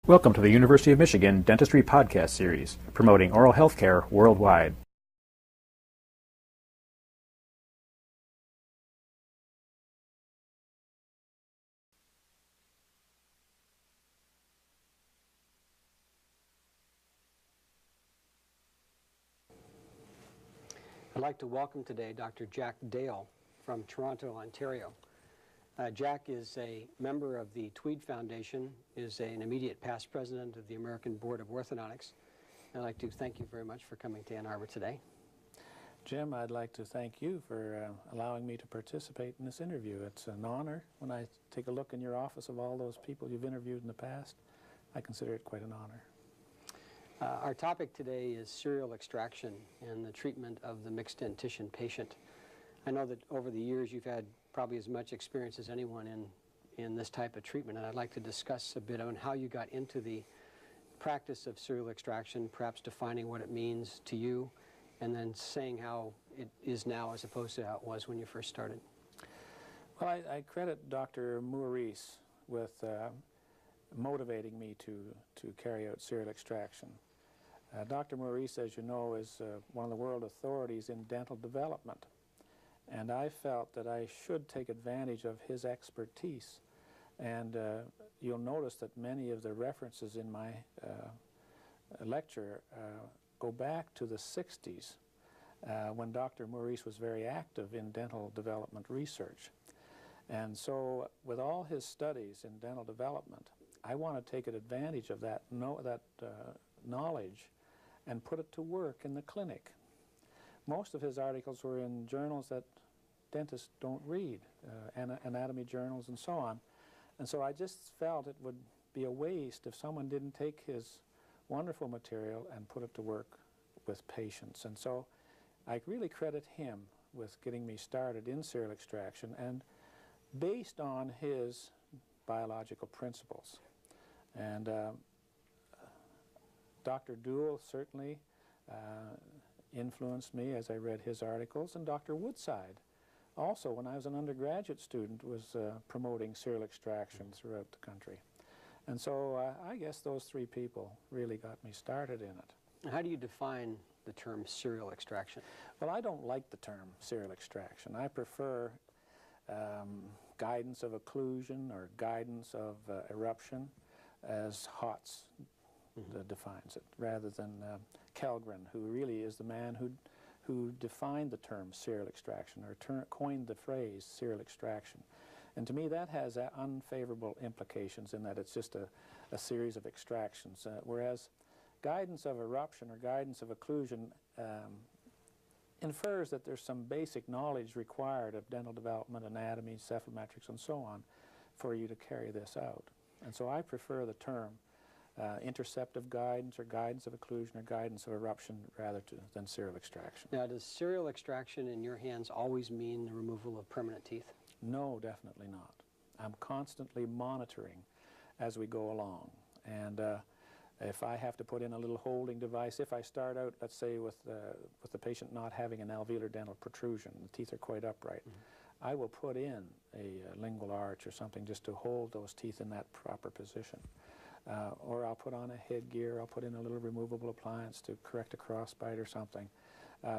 Welcome to the University of Michigan Dentistry Podcast Series, promoting oral health care worldwide. I'd like to welcome today Dr. Jack Dale from Toronto, Ontario. Jack is a member of the Tweed Foundation, is an immediate past president of the American Board of Orthodontics. I'd like to thank you very much for coming to Ann Arbor today. Jim, I'd like to thank you for allowing me to participate in this interview. It's an honor when I take a look in your office of all those people you've interviewed in the past. I consider it quite an honor. Our topic today is serial extraction and the treatment of the mixed dentition patient. I know that over the years you've had probably as much experience as anyone in this type of treatment, and I'd like to discuss a bit on how you got into the practice of serial extraction, perhaps defining what it means to you, and then saying how it is now as opposed to how it was when you first started. Well, I credit Dr. Maurice with motivating me to carry out serial extraction. Dr. Maurice, as you know, is one of the world authorities in dental development. And I felt that I should take advantage of his expertise. And you'll notice that many of the references in my lecture go back to the 60s when Dr. Maurice was very active in dental development research. And so with all his studies in dental development, I want to take advantage of that knowledge and put it to work in the clinic. Most of his articles were in journals that dentists don't read, anatomy journals and so on. And so I just felt it would be a waste if someone didn't take his wonderful material and put it to work with patients. And so I really credit him with getting me started in serial extraction and based on his biological principles. And Dr. Duell certainly influenced me as I read his articles, and Dr. Woodside also, when I was an undergraduate student, was promoting serial extraction throughout the country. And so I guess those three people really got me started in it. How do you define the term serial extraction? Well, I don't like the term serial extraction. I prefer guidance of occlusion or guidance of eruption, as Hotz defines it, rather than Kellgren, who really is the man who defined the term serial extraction or coined the phrase serial extraction. And to me that has unfavorable implications in that it's just a series of extractions, whereas guidance of eruption or guidance of occlusion infers that there's some basic knowledge required of dental development, anatomy, cephalometrics, and so on for you to carry this out. And so I prefer the term interceptive guidance or guidance of occlusion or guidance of eruption rather than serial extraction. Now, does serial extraction in your hands always mean the removal of permanent teeth? No, definitely not. I'm constantly monitoring as we go along. And if I have to put in a little holding device, if I start out, let's say, with the patient not having an alveolar dental protrusion, the teeth are quite upright, I will put in a lingual arch or something just to hold those teeth in that proper position. Or I'll put on a headgear, I'll put in a little removable appliance to correct a crossbite or something.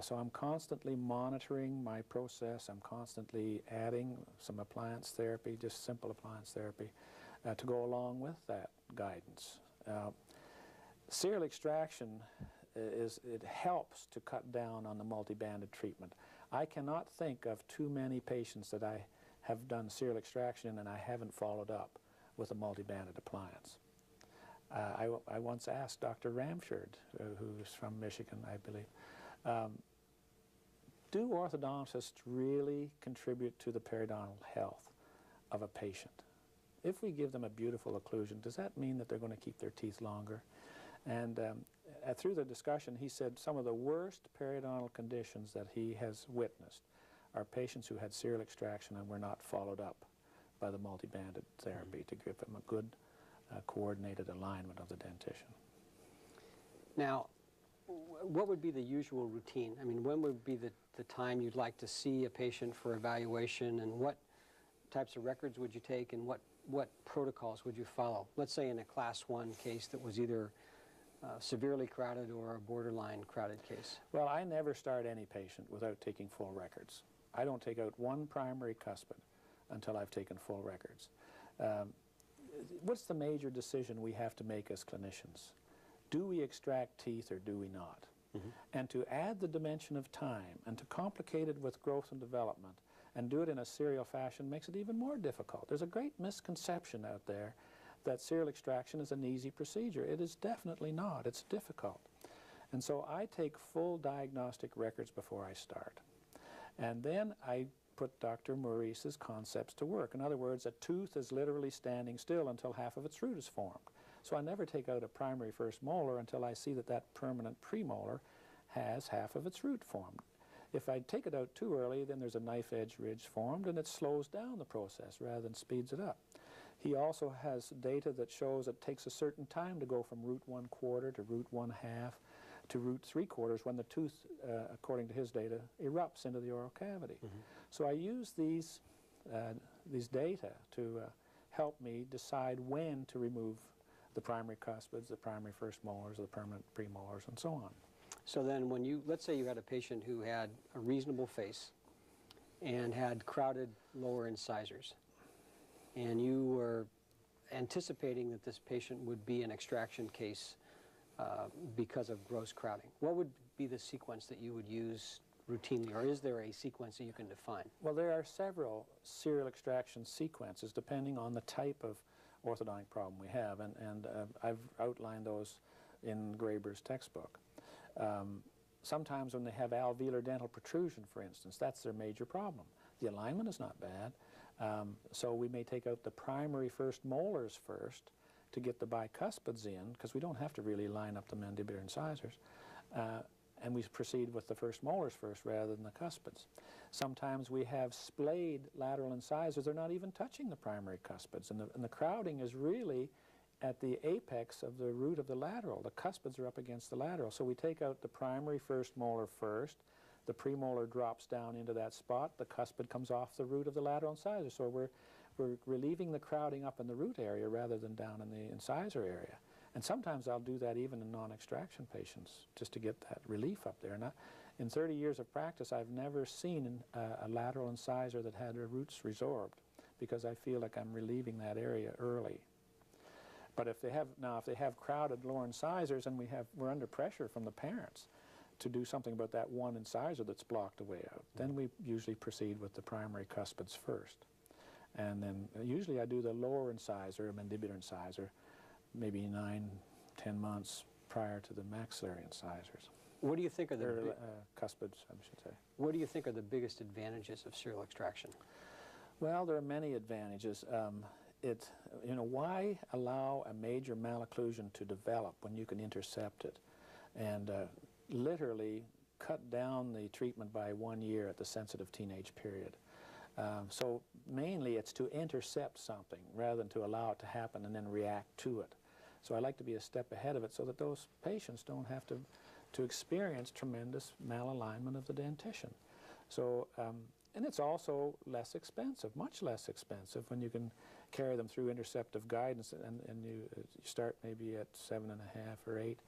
So I'm constantly monitoring my process. I'm constantly adding some appliance therapy, just simple appliance therapy, to go along with that guidance. Serial extraction it helps to cut down on the multi-banded treatment. I cannot think of too many patients that I have done serial extraction and I haven't followed up with a multi-banded appliance. I once asked Dr. Ramshard, who's from Michigan, I believe, do orthodontists really contribute to the periodontal health of a patient? If we give them a beautiful occlusion, does that mean that they're going to keep their teeth longer? And through the discussion, he said some of the worst periodontal conditions that he has witnessed are patients who had serial extraction and were not followed up by the multi-banded therapy to give them a good coordinated alignment of the dentition. Now, what would be the usual routine? I mean, when would be the time you'd like to see a patient for evaluation, and what types of records would you take, and what what protocols would you follow? Let's say in a Class 1 case that was either severely crowded or a borderline crowded case. Well, I never start any patient without taking full records. I don't take out one primary cuspid until I've taken full records. What's the major decision we have to make as clinicians? Do we extract teeth or do we not? Mm-hmm. And to add the dimension of time and to complicate it with growth and development and do it in a serial fashion makes it even more difficult. There's a great misconception out there that serial extraction is an easy procedure. It is definitely not. It's difficult. And so I take full diagnostic records before I start. And then I put Dr. Maurice's concepts to work. In other words, a tooth is literally standing still until half of its root is formed. So I never take out a primary first molar until I see that that permanent premolar has half of its root formed. If I take it out too early, then there's a knife edge ridge formed and it slows down the process rather than speeds it up. He also has data that shows it takes a certain time to go from root 1/4 to root 1/2 to root 3/4 when the tooth, according to his data, erupts into the oral cavity. Mm-hmm. So I use these data to help me decide when to remove the primary cuspids, the primary first molars, the permanent premolars, and so on. So then when you, let's say you had a patient who had a reasonable face and had crowded lower incisors, and you were anticipating that this patient would be an extraction case because of gross crowding, what would be the sequence that you would use routinely, or is there a sequence that you can define? Well, there are several serial extraction sequences depending on the type of orthodontic problem we have, and I've outlined those in Graeber's textbook. Sometimes when they have alveolar dental protrusion, for instance, that's their major problem. The alignment is not bad, so we may take out the primary first molars first to get the bicuspids in, because we don't have to really line up the mandibular incisors, and we proceed with the first molars first rather than the cuspids. Sometimes we have splayed lateral incisors. They're not even touching the primary cuspids, and the crowding is really at the apex of the root of the lateral. The cuspids are up against the lateral, so we take out the primary first molar first. The premolar drops down into that spot. The cuspid comes off the root of the lateral incisor, so we're relieving the crowding up in the root area rather than down in the incisor area. And sometimes I'll do that even in non-extraction patients just to get that relief up there. And in 30 years of practice, I've never seen a lateral incisor that had their roots resorbed, because I feel like I'm relieving that area early. But if they have crowded lower incisors and we're under pressure from the parents to do something about that one incisor that's blocked the way out, then we usually proceed with the primary cuspids first. And then usually I do the lower incisor, mandibular incisor, maybe 9-10 months prior to the maxillary incisors. What do you think are the cuspids, I should say. What do you think are the biggest advantages of serial extraction? Well, there are many advantages. Why allow a major malocclusion to develop when you can intercept it and literally cut down the treatment by 1 year at the sensitive teenage period? So mainly it's to intercept something rather than to allow it to happen and then react to it. So I like to be a step ahead of it so that those patients don't have to experience tremendous malalignment of the dentition. So, and it's also less expensive, much less expensive when you can carry them through interceptive guidance and you start maybe at 7.5 or 8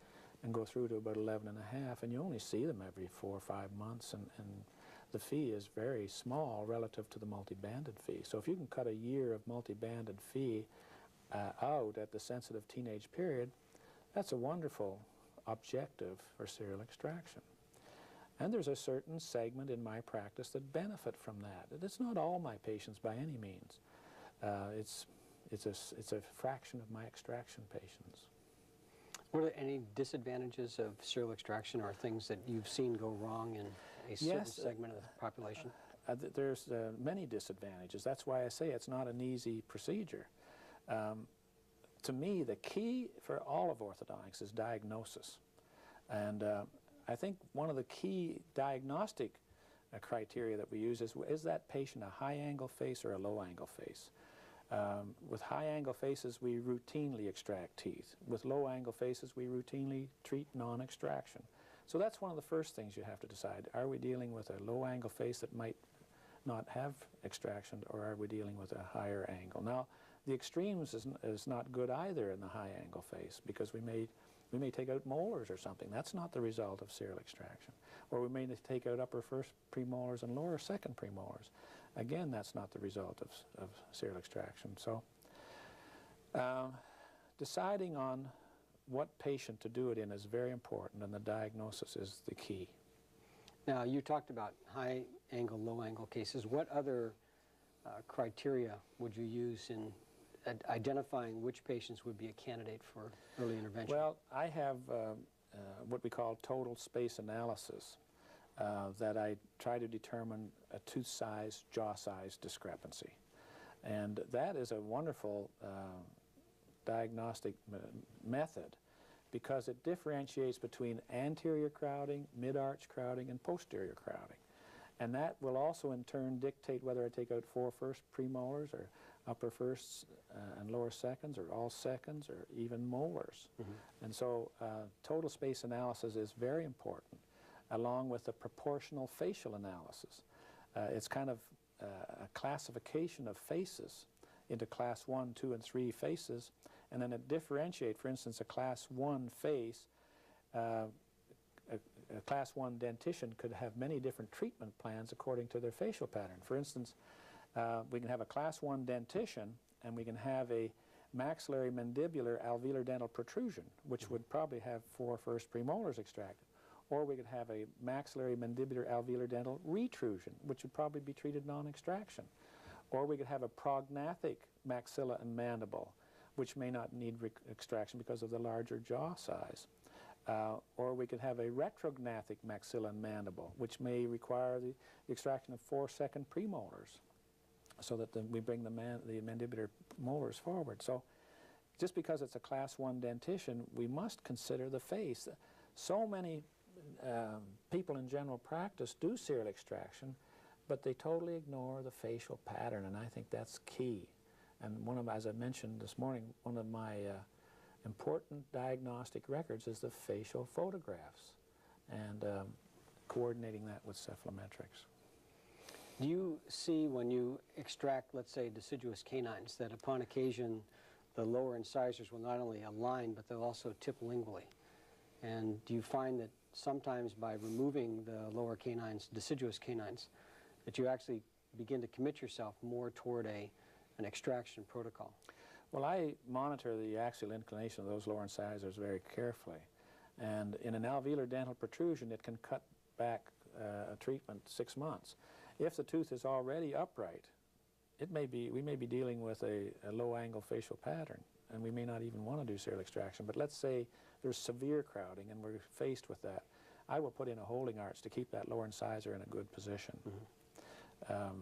and go through to about 11.5, and you only see them every 4 or 5 months, and the fee is very small relative to the multi-banded fee. So if you can cut a year of multi-banded fee out at the sensitive teenage period, that's a wonderful objective for serial extraction. And there's a certain segment in my practice that benefit from that. It's not all my patients by any means. It's a fraction of my extraction patients. What are any disadvantages of serial extraction, or things that you've seen go wrong in a certain segment of the population? There's many disadvantages. That's why I say it's not an easy procedure. To me, the key for all of orthodontics is diagnosis. And I think one of the key diagnostic criteria that we use is that patient a high-angle face or a low-angle face? With high-angle faces, we routinely extract teeth. With low-angle faces, we routinely treat non-extraction. So that's one of the first things you have to decide. Are we dealing with a low-angle face that might not have extraction, or are we dealing with a higher angle? Now, The extremes is not good either in the high angle face, because we may take out molars or something. That's not the result of serial extraction. Or we may take out upper first premolars and lower second premolars. Again, that's not the result of serial extraction. So deciding on what patient to do it in is very important, and the diagnosis is the key. Now, you talked about high angle, low angle cases. What other criteria would you use in identifying which patients would be a candidate for early intervention? Well, I have what we call total space analysis that I try to determine a tooth size, jaw size discrepancy. And that is a wonderful diagnostic method, because it differentiates between anterior crowding, mid-arch crowding, and posterior crowding. And that will also in turn dictate whether I take out 4 first premolars or upper firsts and lower seconds, or all seconds, or even molars. Mm-hmm. And so total space analysis is very important, along with the proportional facial analysis. It's kind of a classification of faces into class 1, 2, and 3 faces, and then it differentiates. For instance, a class 1 face, a class 1 dentition could have many different treatment plans according to their facial pattern. For instance, we can have a class 1 dentition, and we can have a maxillary mandibular alveolar dental protrusion, which would probably have 4 first premolars extracted. Or we could have a maxillary mandibular alveolar dental retrusion, which would probably be treated non-extraction. Or we could have a prognathic maxilla and mandible, which may not need extraction because of the larger jaw size. Or we could have a retrognathic maxilla and mandible, which may require the extraction of 4 second premolars, so that we bring the mandibular molars forward. So just because it's a class 1 dentition, we must consider the face. So many people in general practice do serial extraction, but they totally ignore the facial pattern, and I think that's key. And as I mentioned this morning, one of my important diagnostic records is the facial photographs, and coordinating that with cephalometrics. Do you see, when you extract, let's say, deciduous canines, that upon occasion the lower incisors will not only align, but they'll also tip lingually? And do you find that sometimes by removing the lower canines, deciduous canines, that you actually begin to commit yourself more toward an extraction protocol? Well, I monitor the axial inclination of those lower incisors very carefully. And in an alveolar dental protrusion, it can cut back a treatment 6 months. If the tooth is already upright, we may be dealing with a low-angle facial pattern, and we may not even want to do serial extraction. But let's say there's severe crowding and we're faced with that. I will put in a holding arch to keep that lower incisor in a good position. Mm-hmm.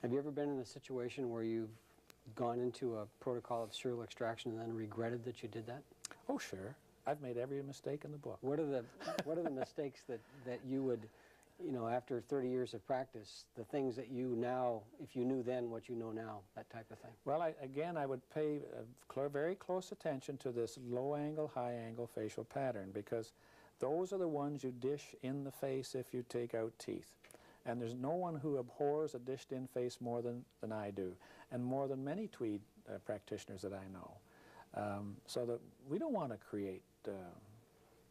Have you ever been in a situation where you've gone into a protocol of serial extraction and then regretted that you did that? Oh, sure. I've made every mistake in the book. What are the mistakes that you would, you know, after 30 years of practice, the things that you now, if you knew then what you know now, that type of thing? Well, I would pay very close attention to this low-angle, high-angle facial pattern, because those are the ones you dish in the face if you take out teeth. And there's no one who abhors a dished-in face more than I do, and more than many Tweed practitioners that I know. So that we don't want to create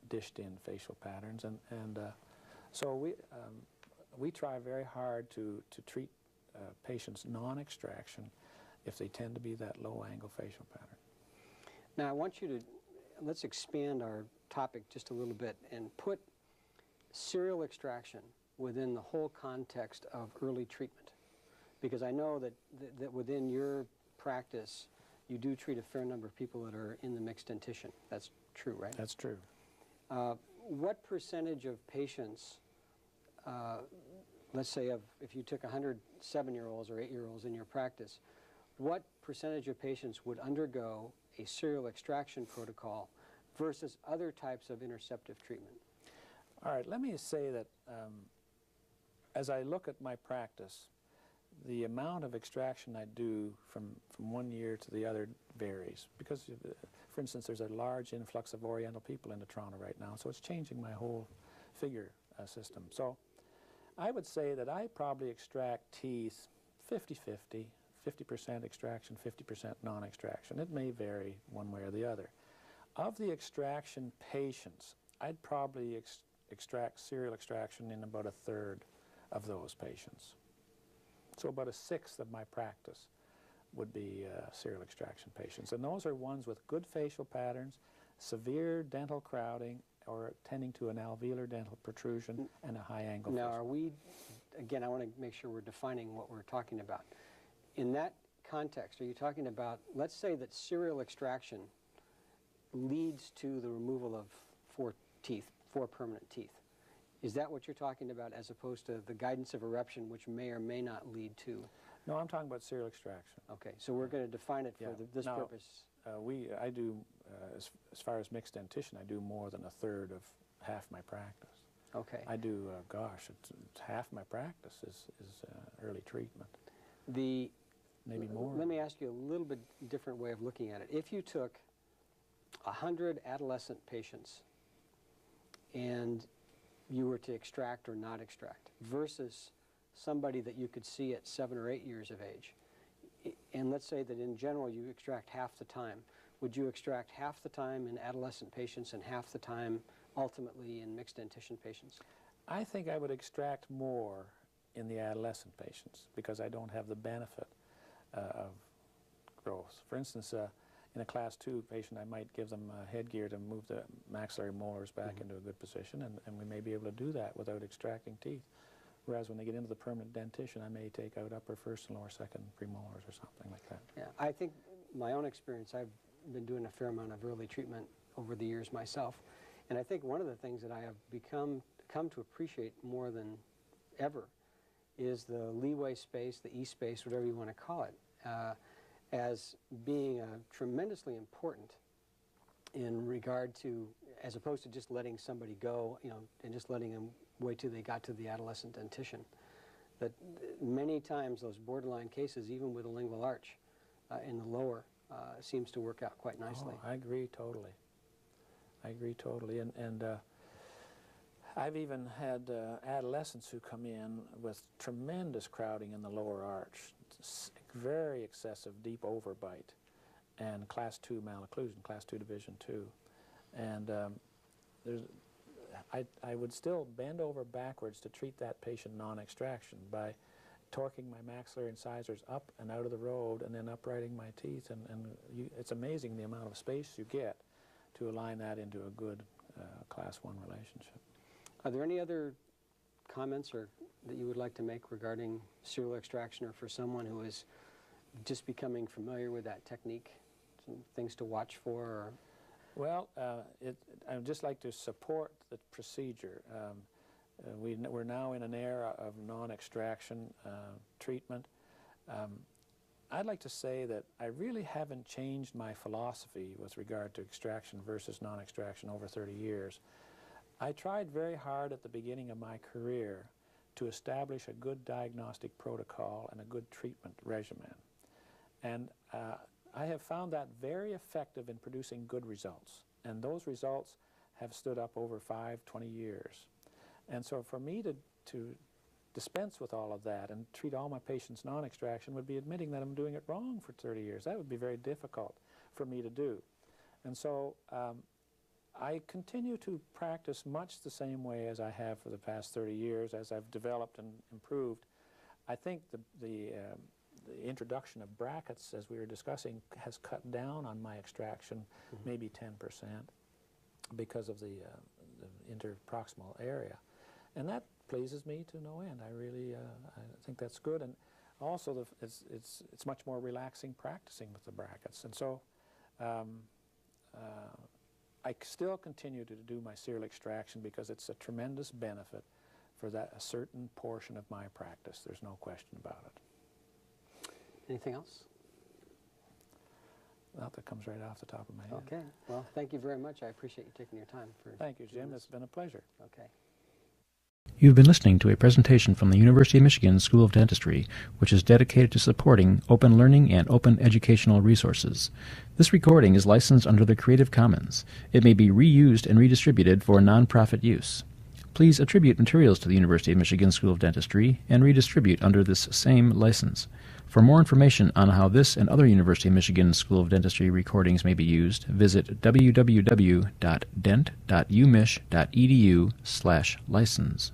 dished-in facial patterns, and so we try very hard to treat patients non-extraction if they tend to be that low-angle facial pattern. Now, I want you to, let's expand our topic just a little bit and put serial extraction within the whole context of early treatment, because I know that within your practice you do treat a fair number of people that are in the mixed dentition. That's true, right? That's true. What percentage of patients, let's say if you took 100 7-year-olds or 8-year-olds in your practice, what percentage of patients would undergo a serial extraction protocol versus other types of interceptive treatment? All right, let me say that as I look at my practice, the amount of extraction I do from one year to the other varies, because, for instance, there's a large influx of Oriental people into Toronto right now, so it's changing my whole figure system. So I would say that I probably extract teeth 50-50, 50% extraction, 50% non-extraction. It may vary one way or the other. Of the extraction patients, I'd probably extract serial extraction in about a third of those patients. So about a sixth of my practice would be serial extraction patients. And those are ones with good facial patterns, severe dental crowding, or tending to an alveolar dental protrusion and a high angle. Now, are we, again, I want to make sure we're defining what we're talking about. In that context, are you talking about, let's say that serial extraction leads to the removal of 4 teeth, 4 permanent teeth. Is that what you're talking about, as opposed to the guidance of eruption, which may or may not lead to? No, I'm talking about serial extraction. Okay, so we're going to define it for this purpose. I do, as far as mixed dentition, I do more than a third of half my practice. Okay. I do, gosh, it's half my practice is early treatment. Maybe more. Let me ask you a little bit different way of looking at it. If you took 100 adolescent patients and you were to extract or not extract versus somebody that you could see at 7 or 8 years of age, and let's say that in general you extract half the time, would you extract half the time in adolescent patients and half the time ultimately in mixed dentition patients? I think I would extract more in the adolescent patients because I don't have the benefit of growth. For instance, in a class 2 patient, I might give them headgear to move the maxillary molars back into a good position, and we may be able to do that without extracting teeth. Whereas when they get into the permanent dentition, I may take out upper first and lower second premolars or something like that. Yeah, I think my own experience, I've been doing a fair amount of early treatment over the years myself, and I think one of the things that I have come to appreciate more than ever is the leeway space, the e-space, whatever you want to call it, as being tremendously important in regard to, as opposed to just letting somebody go, you know, and just letting them wait till they got to the adolescent dentition. That many times those borderline cases, even with a lingual arch in the lower, seems to work out quite nicely. Oh, I agree totally. I agree totally. And I've even had adolescents who come in with tremendous crowding in the lower arch, very excessive deep overbite, and class 2 malocclusion, class 2 division 2. And I would still bend over backwards to treat that patient non-extraction by torquing my maxillary incisors up and out of the road and then uprighting my teeth. And it's amazing the amount of space you get to align that into a good class 1 relationship. Are there any other comments or that you would like to make regarding serial extraction, or for someone who is just becoming familiar with that technique, some things to watch for? Or? Well, I would just like to support the procedure. We're now in an era of non-extraction treatment. I'd like to say that I really haven't changed my philosophy with regard to extraction versus non-extraction over 30 years. I tried very hard at the beginning of my career to establish a good diagnostic protocol and a good treatment regimen. And I have found that very effective in producing good results. And those results have stood up over 20 years. And so for me to dispense with all of that and treat all my patients non-extraction would be admitting that I'm doing it wrong for 30 years. That would be very difficult for me to do. And so I continue to practice much the same way as I have for the past 30 years as I've developed and improved. I think the introduction of brackets, as we were discussing, has cut down on my extraction maybe 10% because of the interproximal area. And that pleases me to no end. I really I think that's good. And also it's much more relaxing practicing with the brackets. And so I still continue to do my serial extraction because it's a tremendous benefit for a certain portion of my practice. There's no question about it. Anything else? Not that comes right off the top of my head. Okay. Well, thank you very much. I appreciate you taking your time. Thank you, Jim. It's been a pleasure. Okay. You've been listening to a presentation from the University of Michigan School of Dentistry, which is dedicated to supporting open learning and open educational resources. This recording is licensed under the Creative Commons. It may be reused and redistributed for nonprofit use. Please attribute materials to the University of Michigan School of Dentistry and redistribute under this same license. For more information on how this and other University of Michigan School of Dentistry recordings may be used, visit www.dent.umich.edu/license.